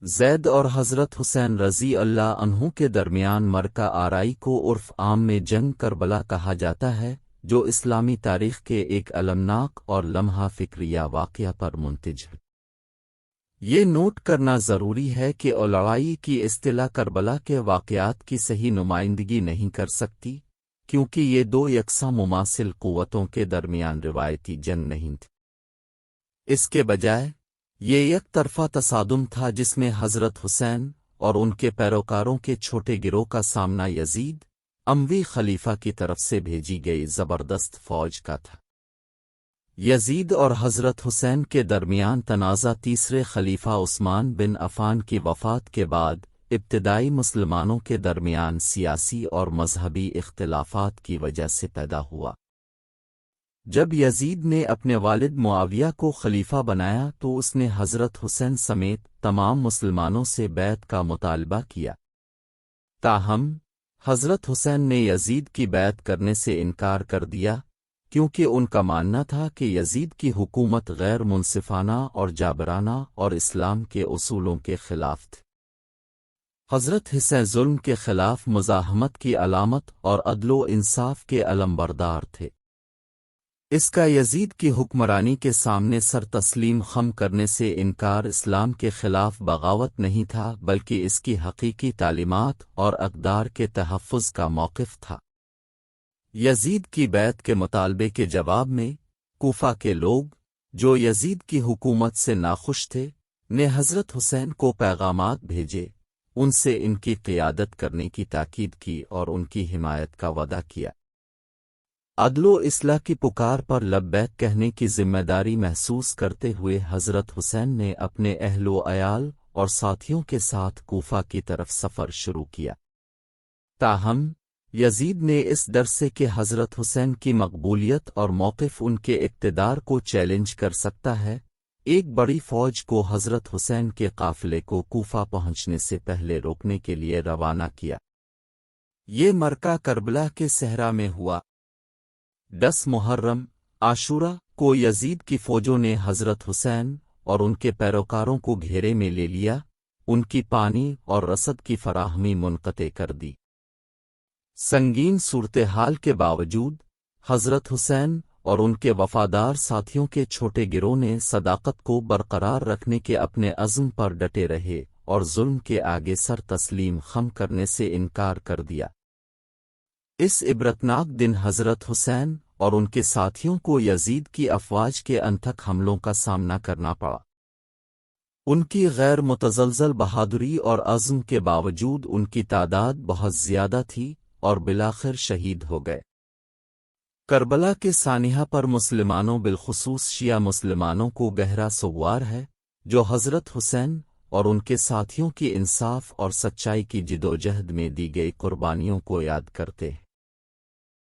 زید اور حضرت حسین رضی اللہ عنہ کے درمیان مرکہ آرائی کو عرف عام میں جنگ کربلا کہا جاتا ہے، جو اسلامی تاریخ کے ایک المناک اور لمحہ فکریہ واقعہ پر منتج ہے۔ یہ نوٹ کرنا ضروری ہے کہ لڑائی کی اصطلاح کربلا کے واقعات کی صحیح نمائندگی نہیں کر سکتی، کیونکہ یہ دو یکساں مماثل قوتوں کے درمیان روایتی جنگ نہیں تھی۔ اس کے بجائے یہ یک طرفہ تصادم تھا جس میں حضرت حسین اور ان کے پیروکاروں کے چھوٹے گروہ کا سامنا یزید اموی خلیفہ کی طرف سے بھیجی گئی زبردست فوج کا تھا۔ یزید اور حضرت حسین کے درمیان تنازع تیسرے خلیفہ عثمان بن عفان کی وفات کے بعد ابتدائی مسلمانوں کے درمیان سیاسی اور مذہبی اختلافات کی وجہ سے پیدا ہوا۔ جب یزید نے اپنے والد معاویہ کو خلیفہ بنایا تو اس نے حضرت حسین سمیت تمام مسلمانوں سے بیعت کا مطالبہ کیا۔ تاہم حضرت حسین نے یزید کی بیعت کرنے سے انکار کر دیا، کیونکہ ان کا ماننا تھا کہ یزید کی حکومت غیر منصفانہ اور جابرانہ اور اسلام کے اصولوں کے خلاف تھی۔ حضرت حسین ظلم کے خلاف مزاحمت کی علامت اور عدل و انصاف کے علمبردار تھے۔ اس کا یزید کی حکمرانی کے سامنے سر تسلیم خم کرنے سے انکار اسلام کے خلاف بغاوت نہیں تھا، بلکہ اس کی حقیقی تعلیمات اور اقدار کے تحفظ کا موقف تھا۔ یزید کی بیعت کے مطالبے کے جواب میں کوفہ کے لوگ، جو یزید کی حکومت سے ناخوش تھے، نے حضرت حسین کو پیغامات بھیجے، ان سے ان کی قیادت کرنے کی تاکید کی اور ان کی حمایت کا وعدہ کیا۔ عدل و اصلاح کی پکار پر لبیک کہنے کی ذمہ داری محسوس کرتے ہوئے حضرت حسین نے اپنے اہل و عیال اور ساتھیوں کے ساتھ کوفہ کی طرف سفر شروع کیا۔ تاہم یزید نے اس ڈر سے کہ حضرت حسین کی مقبولیت اور موقف ان کے اقتدار کو چیلنج کر سکتا ہے، ایک بڑی فوج کو حضرت حسین کے قافلے کو کوفہ پہنچنے سے پہلے روکنے کے لیے روانہ کیا۔ یہ مرکہ کربلا کے صحرا میں ہوا۔ 10 محرم عاشورہ کو یزید کی فوجوں نے حضرت حسین اور ان کے پیروکاروں کو گھیرے میں لے لیا، ان کی پانی اور رسد کی فراہمی منقطع کر دی۔ سنگین صورتحال کے باوجود حضرت حسین اور ان کے وفادار ساتھیوں کے چھوٹے گروہ نے صداقت کو برقرار رکھنے کے اپنے عزم پر ڈٹے رہے اور ظلم کے آگے سر تسلیم خم کرنے سے انکار کر دیا۔ اس عبرتناک دن حضرت حسین اور ان کے ساتھیوں کو یزید کی افواج کے انتھک حملوں کا سامنا کرنا پڑا۔ ان کی غیر متزلزل بہادری اور عزم کے باوجود ان کی تعداد بہت زیادہ تھی اور بالآخر شہید ہو گئے۔ کربلا کے سانحہ پر مسلمانوں بالخصوص شیعہ مسلمانوں کو گہرا سوگوار ہے، جو حضرت حسین اور ان کے ساتھیوں کی انصاف اور سچائی کی جدوجہد میں دی گئی قربانیوں کو یاد کرتے ہیں۔